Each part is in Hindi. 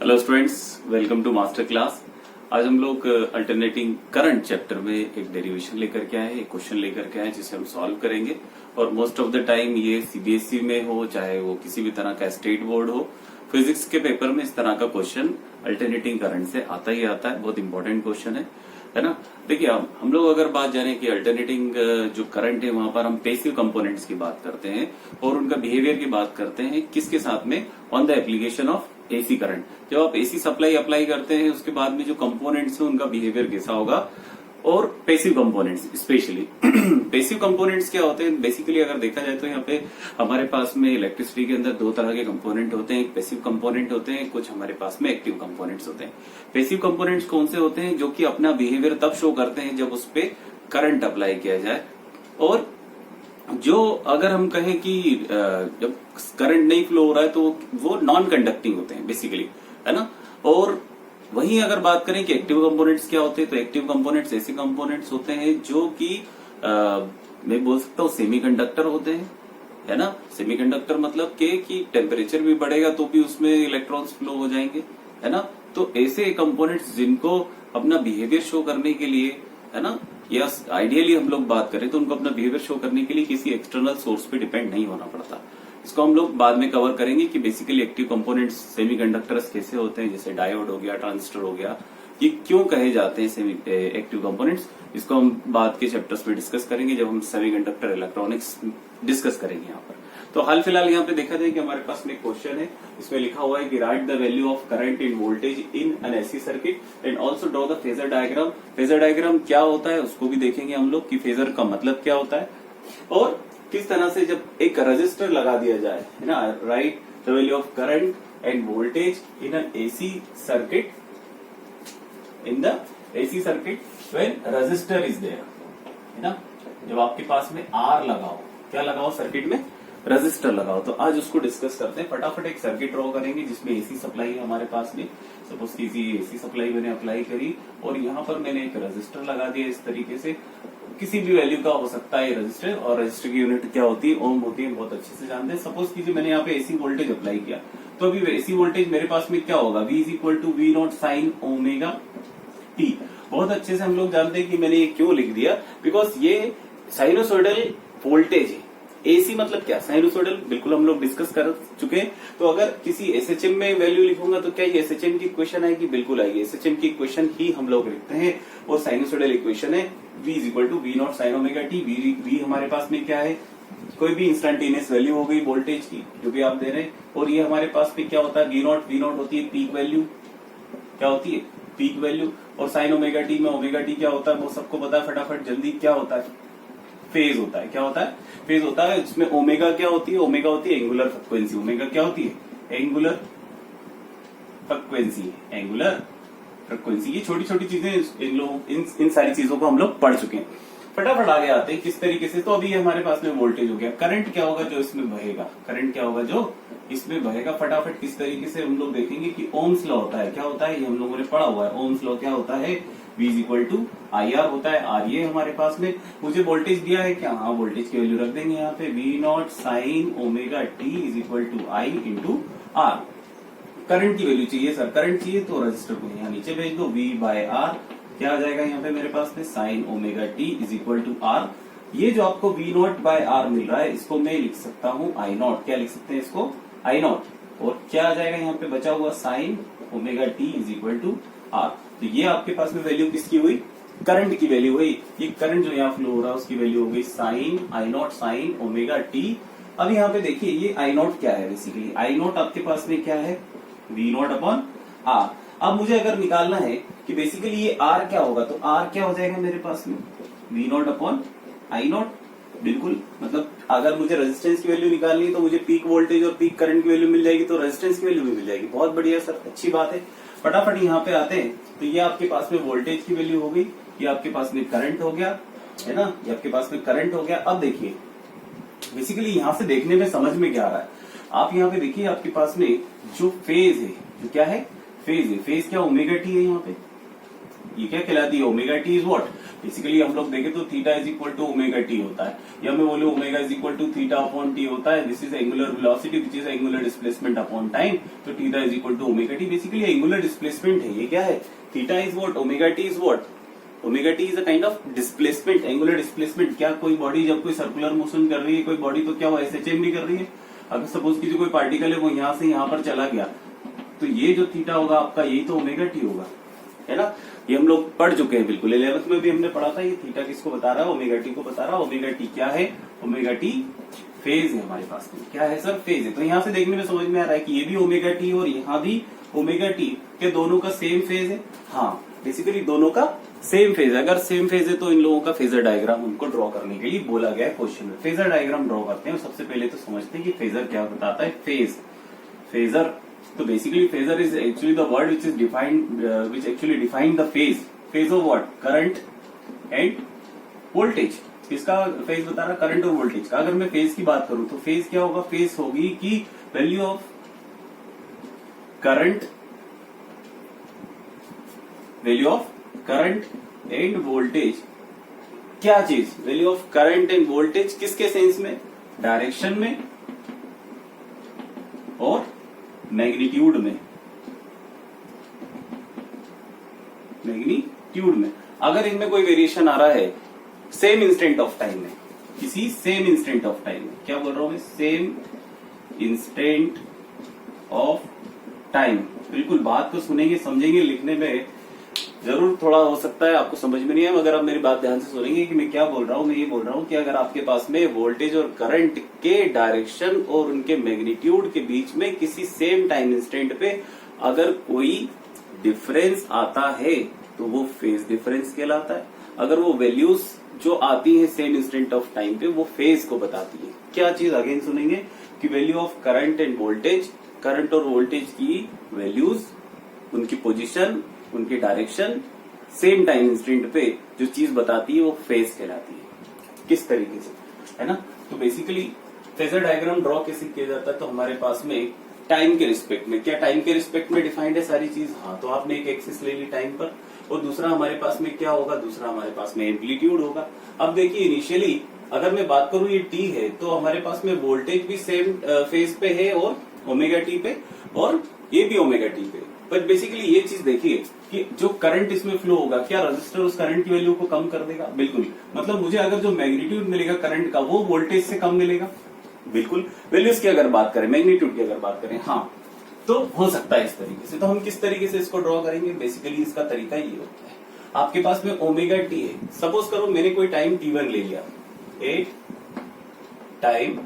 Hello students, welcome to master class. आज हम लोग अल्टरनेटिंग करंट चैप्टर में एक डेरिवेशन लेकर के आए, एक क्वेश्चन लेकर के आए जिसे हम सॉल्व करेंगे। और मोस्ट ऑफ द टाइम ये सीबीएसई में हो, चाहे वो किसी भी तरह का स्टेट बोर्ड हो, फिजिक्स के पेपर में इस तरह का क्वेश्चन अल्टरनेटिंग करंट से आता ही आता है। बहुत इंपॉर्टेंट क्वेश्चन है ना। देखिए, हम लोग अगर बात जाने की अल्टरनेटिंग जो करंट है वहां पर हम पैसिव कंपोनेंट्स की बात करते हैं और उनका बिहेवियर की बात करते हैं। किसके साथ में? On the application of AC current. जब आप एसी सप्लाई अप्लाई करते हैं उसके बाद में जो कंपोनेंट्स हैं उनका बिहेवियर कैसा होगा। और passive components specially passive components क्या होते हैं? बेसिकली अगर देखा जाए तो यहाँ पे हमारे पास में इलेक्ट्रिसिटी के अंदर दो तरह के कंपोनेंट होते हैं। एक पैसिव कंपोनेंट होते हैं, कुछ हमारे पास में एक्टिव कंपोनेंट्स होते हैं। पैसिव कंपोनेंट्स कौन से होते हैं? जो कि अपना बिहेवियर तब शो करते हैं जब उस पर करंट अप्लाई किया जाए। और जो अगर हम कहें कि जब करंट नहीं फ्लो हो रहा है तो वो नॉन कंडक्टिंग होते हैं बेसिकली, है ना। और वहीं अगर बात करें कि एक्टिव कंपोनेंट्स क्या होते हैं, तो एक्टिव कंपोनेंट्स ऐसे कंपोनेंट्स होते हैं जो कि मैं बोल सकता हूँ सेमीकंडक्टर होते हैं, है ना। सेमीकंडक्टर मतलब कि टेम्परेचर भी बढ़ेगा तो भी उसमें इलेक्ट्रॉन्स फ्लो हो जाएंगे, है ना। तो ऐसे कंपोनेंट्स जिनको अपना बिहेवियर शो करने के लिए, है ना, या आइडियली हम लोग बात करें तो उनको अपना बिहेवियर शो करने के लिए किसी एक्सटर्नल सोर्स पे डिपेंड नहीं होना पड़ता। इसको हम लोग बाद में कवर करेंगे कि बेसिकली एक्टिव कंपोनेंट्स सेमीकंडक्टर्स कैसे होते हैं, जैसे डायोड हो गया, ट्रांजिस्टर हो गया, ये क्यों कहे जाते हैं एक्टिव कंपोनेंट्स। इसको हम बाद के चैप्टर्स में डिस्कस करेंगे जब हम सेमीकंडक्टर इलेक्ट्रॉनिक्स डिस्कस करेंगे यहाँ पर। तो हाल फिलहाल यहाँ पे देखा जाए कि हमारे पास में क्वेश्चन है, इसमें लिखा हुआ है कि right the value of current in voltage in an AC circuit and also draw the phasor diagram. Phasor diagram क्या होता है उसको भी देखेंगे हम लोग कि फेजर का मतलब क्या होता है और किस तरह से जब एक रजिस्टर लगा दिया जाए, है ना। Write the value of current and voltage in an AC circuit, in the AC circuit when resistor is there, है ना। जब आपके पास में आर लगाओ, क्या लगाओ सर्किट में? रजिस्टर लगाओ। तो आज उसको डिस्कस करते हैं। फटाफट एक सर्किट ड्रॉ करेंगे जिसमें एसी सप्लाई है हमारे पास में। सपोज कीजिए एसी सप्लाई मैंने अप्लाई करी और यहाँ पर मैंने एक रजिस्टर लगा दिया इस तरीके से। किसी भी वैल्यू का हो सकता है रजिस्टर, और रजिस्टर की यूनिट क्या होती है? ओम होती है, बहुत अच्छे से जानते हैं। सपोज कीजिए मैंने यहाँ पे एसी वोल्टेज अप्लाई किया, तो अभी एसी वोल्टेज मेरे पास में क्या होगा? V is equal to V naught sine omega t. बहुत अच्छे से हम लोग जानते हैं कि मैंने ये क्यों लिख दिया, बिकॉज ये साइनोसोइडल वोल्टेज है। एसी मतलब क्या? साइनोसोइडल, बिल्कुल हम लोग डिस्कस कर चुके हैं। तो अगर किसी एसएचएम में वैल्यू लिखूंगा तो क्या ये एसएचएम की इक्वेशन आएगी? बिल्कुल आएगी। एसएचएम की इक्वेशन ही हम लोग लिखते हैं और साइनोसोइडल इक्वेशन है V is equal to V naught sine omega t. V हमारे पास में क्या है? कोई भी इंस्टेंटेनियस वैल्यू हो गई वोल्टेज की जो भी आप दे रहे हैं। और ये हमारे पास में क्या होता है? वी नॉट होती है पीक वैल्यू। क्या होती है? Peak value. और साइन ओमेगा टी में ओमेगा टी क्या होता है वो सबको पता है। फटाफट जल्दी, क्या होता है? फेज होता है। क्या होता है? फेज होता है। इसमें ओमेगा क्या होती है? ओमेगा होती है एंगुलर फ्रीक्वेंसी। ओमेगा क्या होती है? Angular frequency. Angular frequency. ये छोटी छोटी चीजें इन सारी चीजों को हम लोग पढ़ चुके हैं। फटाफट आगे आते हैं किस तरीके से। तो अभी हमारे पास में वोल्टेज हो गया। करंट क्या होगा जो इसमें बहेगा? करंट क्या होगा जो इसमें बहेगा? फटाफट किस तरीके से हम लोग देखेंगे कि ओम्स लॉ होता है। क्या होता है? ये हम लोगों ने पढ़ा हुआ है। ओम्स लॉ क्या होता है? V is equal to I R होता है। आर ये हमारे पास में मुझे वोल्टेज दिया है क्या? हाँ, वोल्टेज की वैल्यू रख देंगे यहाँ पे। V naught sine omega T is equal to I into R. Current की वैल्यू चाहिए सर, करंट चाहिए तो रजिस्टर को यहाँ नीचे भेज दो। V बाय आर क्या आ जाएगा यहाँ पे मेरे पास में? Sine omega T is equal to R. ये जो आपको V नॉट बाय आर मिल रहा है इसको मैं लिख सकता हूँ आई नॉट। क्या लिख सकते हैं इसको? I naught. और क्या आ जाएगा यहाँ पे बचा हुआ? Sine omega T is equal to R. तो ये आपके पास में वैल्यू किसकी हुई? करंट की वैल्यू हुई। ये करंट जो यहाँ फ्लो हो रहा है उसकी वैल्यू हो गई sine I not sine omega t. अब यहाँ पे देखिए ये आई नॉट क्या है? बेसिकली आई नॉट आपके पास में क्या है? V naught upon R. अब मुझे अगर निकालना है कि बेसिकली ये आर क्या होगा, तो आर क्या हो जाएगा मेरे पास में? V naught upon I naught. बिल्कुल, मतलब अगर मुझे रेजिस्टेंस की वैल्यू निकालनी है तो मुझे पीक वोल्टेज और पीक करंट की वैल्यू मिल जाएगी, तो रेजिस्टेंस की वैल्यू भी मिल जाएगी। बहुत बढ़िया सर, अच्छी बात है। फटाफट यहाँ पे आते हैं। तो ये आपके पास में वोल्टेज की वैल्यू हो गई, ये आपके पास में करंट हो गया, है ना। ये आपके पास में करंट हो गया। अब देखिए बेसिकली यहाँ से देखने में समझ में क्या आ रहा है, आप यहाँ पे देखिए आपके पास में जो फेज है, जो क्या है? फेज है। फेज क्या? ओमेगा टी है यहाँ पे। ये क्या कहलाती है, omega T is what, basically हम लोग देखें तो theta is equal to omega T होता है, या मैं बोलूं omega is equal to theta upon T होता है। This is angular velocity which is angular displacement upon time, तो theta is equal to omega T, basically angular displacement है। ये क्या है, theta is what, omega T is what, omega T is a kind of displacement, angular displacement. क्या कोई बॉडी जब कोई सर्कुलर मोशन कर रही है कोई बॉडी, तो क्या वो एसएचएम भी कर रही है। अगर सपोज की जो कोई पार्टिकल है वो यहाँ से यहाँ पर चला गया, तो ये जो थीटा होगा आपका, यही तो ओमेगा टी होगा, है ना। ये हम लोग पढ़ चुके हैं बिल्कुल, 11th में भी हमने पढ़ा था। ये थीटा किसको बता रहा है, ओमेगा टी को बता रहा है। ओमेगा टी क्या है, ओमेगा टी फेज है हमारे पास में, क्या है सर, फेज है। तो यहाँ से देखने में समझ में आ रहा है कि ये भी ओमेगा टी और यहाँ भी ओमेगा टी, के दोनों का सेम फेज है। हाँ, बेसिकली दोनों का सेम फेज है। अगर सेम फेज है तो इन लोगों का फेजर डायग्राम उनको ड्रॉ करने के लिए बोला गया है क्वेश्चन में। फेजर डायग्राम ड्रॉ करते हैं, सबसे पहले तो समझते हैं कि फेजर क्या बताता है। फेजर, तो basically phasor is actually the word which is defined, which actually define the phase of what, current and voltage. किसका फेज बता रहा, करंट और वोल्टेज का। अगर मैं फेज की बात करूं तो फेज क्या होगा, फेज होगी कि value of current, value of current and voltage. क्या चीज, value of current and voltage किसके सेंस में, डायरेक्शन में और मैग्नीट्यूड में, मैग्नीट्यूड में। अगर इनमें कोई वेरिएशन आ रहा है सेम इंस्टेंट ऑफ टाइम में, किसी सेम इंस्टेंट ऑफ टाइम में, क्या बोल रहा हूं मैं, सेम इंस्टेंट ऑफ टाइम। बिल्कुल बात को सुनेंगे समझेंगे, लिखने में जरूर थोड़ा हो सकता है आपको समझ में नहीं है, मगर आप मेरी बात ध्यान से सुनेंगे कि मैं क्या बोल रहा हूं। मैं ये बोल रहा हूं कि अगर आपके पास में वोल्टेज और करंट के डायरेक्शन और उनके मैग्नीट्यूड के बीच में किसी सेम टाइम इंस्टेंट पे अगर कोई डिफरेंस आता है तो वो फेज डिफरेंस कहलाता है। अगर वो वैल्यूज जो आती है सेम इंस्टेंट ऑफ टाइम पे, वो फेज को बताती है। क्या चीज, अगेन सुनेंगे कि value of current and voltage, current और वोल्टेज की वैल्यूज, उनकी पोजीशन, उनकी डायरेक्शन सेम टाइम इंस्टेंट पे जो चीज बताती है वो फेज कहलाती है। किस तरीके से, है ना। तो बेसिकली फेजर डायग्राम ड्रॉ कैसे किया जाता है, तो हमारे पास में टाइम के रिस्पेक्ट में, क्या टाइम के रिस्पेक्ट में डिफाइंड है सारी चीज। हाँ, तो आपने एक एक्सिस ले ली टाइम पर, और दूसरा हमारे पास में क्या होगा, दूसरा हमारे पास में एम्पलीट्यूड होगा। अब देखिए इनिशियली अगर मैं बात करूं ये टी है, तो हमारे पास में वोल्टेज भी सेम फेज पे है और ओमेगा टी पे, और ये भी ओमेगा टी पे। बट बेसिकली ये चीज देखिए कि जो करंट इसमें फ्लो होगा, क्या रजिस्टर उस करंट की वैल्यू को कम कर देगा, बिल्कुल। मतलब मुझे अगर जो मैग्नीट्यूड मिलेगा करंट का, वो वोल्टेज से कम मिलेगा, बिल्कुल। वैल्यूज की अगर बात करें, मैग्नीट्यूड की अगर बात करें, हाँ, तो हो सकता है इस तरीके से। तो हम किस तरीके से इसको ड्रॉ करेंगे, बेसिकली इसका तरीका ये होता है। आपके पास में ओमेगा टी है, सपोज करो मैंने कोई टाइम t1 ले लिया, एक टाइम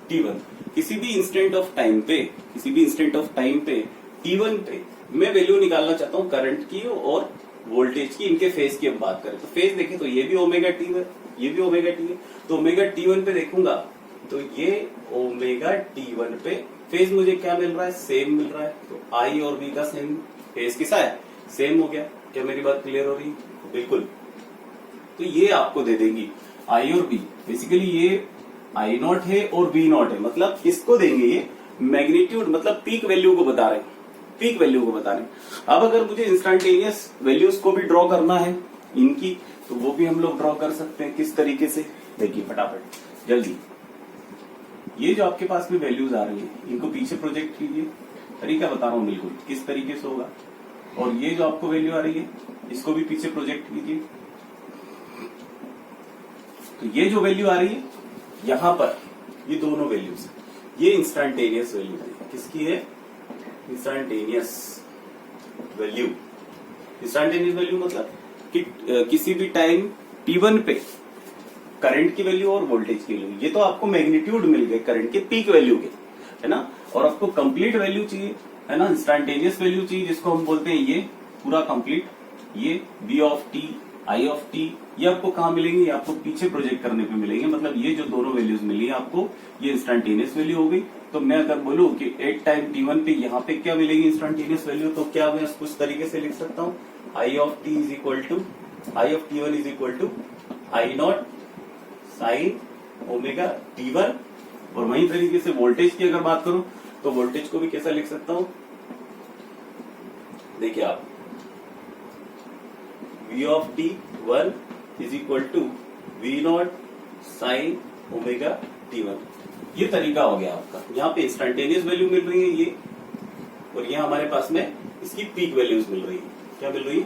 t1, किसी भी इंस्टेंट ऑफ टाइम पे, किसी भी इंस्टेंट ऑफ टाइम पे t1 पे मैं वैल्यू निकालना चाहता हूं करंट की और वोल्टेज की, इनके फेज की हम बात करें तो फेज देखें तो ये भी ओमेगा टी है, ये भी ओमेगा टी है। तो ओमेगा t1 पे देखूंगा तो ये ओमेगा t1 पे फेज मुझे क्या मिल रहा है, सेम मिल रहा है। तो आई और बी का सेम फेज किसा है, सेम हो गया। क्या मेरी बात क्लियर हो रही है, बिल्कुल। तो ये आपको दे देंगी आई और बी, बेसिकली ये आई नॉट है और बी नॉट है, मतलब किसको देंगे, ये मैग्नीट्यूड, मतलब पीक वैल्यू को बता रहे हैं, पीक वैल्यू को बता रहे हैं। अब अगर मुझे इंस्टेंटेनियस वैल्यूज को भी ड्रॉ करना है इनकी, तो वो भी हम लोग ड्रॉ कर सकते हैं। किस तरीके से, देखिए फटाफट जल्दी। ये जो आपके पास में वैल्यूज आ रही है, इनको पीछे प्रोजेक्ट कीजिए, तरीका बता रहा हूं बिल्कुल किस तरीके से होगा। और ये जो आपको वैल्यू आ रही है, इसको भी पीछे प्रोजेक्ट कीजिए। तो ये जो वैल्यू आ रही है यहां पर, ये दोनों वैल्यूज, ये इंस्टेंटेनियस वैल्यू है। किसकी है, इंस्टेंटेनियस वैल्यू। इंस्टेंटेनियस वैल्यू मतलब कि किसी भी टाइम t1 पे करंट की वैल्यू और वोल्टेज की वैल्यू, ये तो आपको मैग्नीट्यूड मिल गए करंट के, पीक वैल्यू के, है ना। और आपको कंप्लीट वैल्यू चाहिए, है ना, इंस्टेंटेनियस वैल्यू चाहिए, जिसको हम बोलते हैं ये पूरा कंप्लीट, ये b of T, I of T, ये आपको कहाँ मिलेंगे, ये आपको पीछे प्रोजेक्ट करने पे मिलेंगे। मतलब ये जो दोनों वैल्यूज मिली आपको, ये इंस्टेंटेनियस वैल्यू हो गई। तो मैं अगर बोलूं कि एट टाइम t1 पे यहाँ पे क्या मिलेगी इंस्टेंटेनियस वैल्यू, तो क्या मैं इसको इस तरीके से लिख सकता हूँ, I of T is equal to, I of t1 is equal to I not sine omega t1। और वही तरीके से वोल्टेज की अगर बात करूं तो वोल्टेज को भी कैसा लिख सकता हूं, देखिए आप, V of t 1 is equal to V naught sine omega t1। ये तरीका हो गया आपका। यहाँ पे इंस्टेंटेनियस वैल्यू मिल रही है ये, और यहाँ हमारे पास में इसकी पीक वैल्यूज मिल रही है। क्या मिल रही है?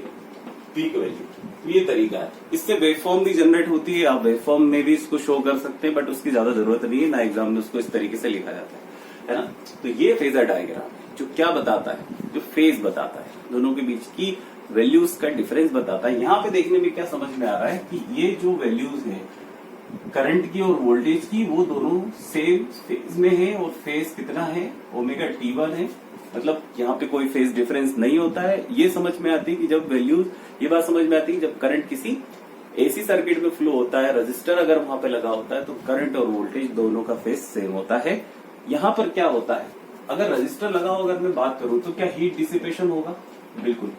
Peak value. ये तरीका है। इससे वेवफॉर्म भी जनरेट होती है। आप वेवफॉर्म में भी इसको शो कर सकते हैं, बट उसकी ज्यादा जरूरत नहीं है, ना एग्जाम में उसको इस तरीके से लिखा जाता है ना। तो ये फेजर डायग्राम है जो क्या बताता है, जो फेज बताता है, दोनों के बीच की वैल्यूज का डिफरेंस बताता है। यहाँ पे देखने में क्या समझ में आ रहा है कि ये जो वैल्यूज है करंट की और वोल्टेज की, वो दोनों सेम फेज में है, और फेज कितना है? ओमेगा t1 है। मतलब यहाँ पे कोई फेज डिफरेंस नहीं होता है। ये समझ में आती है कि जब वैल्यूज, ये बात समझ में आती है जब करंट किसी एसी सर्किट में फ्लो होता है, रजिस्टर अगर वहां पे लगा होता है, तो करंट और वोल्टेज दोनों का फेज सेम होता है। यहाँ पर क्या होता है, अगर रजिस्टर लगा हो, अगर मैं बात करूं तो क्या हीट डिसिपेशन होगा? बिल्कुल।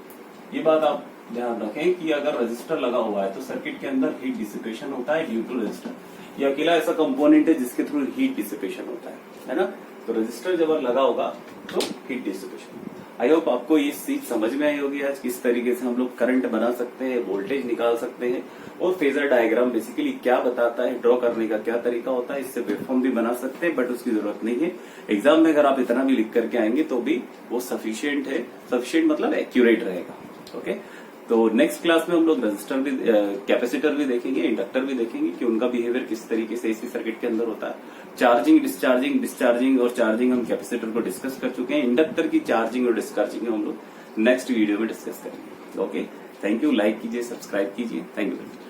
ये बात आप ध्यान रखें कि अगर रजिस्टर लगा हुआ है तो सर्किट के अंदर हीट डिसिपेशन होता है ड्यू टू रजिस्टर। ये अकेला ऐसा कंपोनेंट है जिसके थ्रू हीट डिसिपेशन होता है ना। तो रजिस्टर जब लगा होगा तो हीट डिसिपेशन। आई होप आपको ये चीज समझ में आई होगी आज किस तरीके से हम लोग करंट बना सकते हैं, वोल्टेज निकाल सकते हैं, और फेजर डायग्राम बेसिकली क्या बताता है, ड्रॉ करने का क्या तरीका होता है। इससे वेवफॉर्म भी बना सकते हैं, बट उसकी जरूरत नहीं है। एग्जाम में अगर आप इतना भी लिख करके आएंगे तो भी वो सफिशियंट है। सफिशियंट मतलब एक्यूरेट रहेगा। ओके, तो नेक्स्ट क्लास में हम लोग रजिस्टर भी, कैपेसिटर भी देखेंगे, इंडक्टर भी देखेंगे कि उनका बिहेवियर किस तरीके से एसी सर्किट के अंदर होता है। चार्जिंग, डिस्चार्जिंग और चार्जिंग हम कैपेसिटर को डिस्कस कर चुके हैं। इंडक्टर की चार्जिंग और डिस्चार्जिंग हम लोग नेक्स्ट वीडियो में डिस्कस करेंगे। Okay, thank you. लाइक कीजिए, सब्सक्राइब कीजिए। Thank you.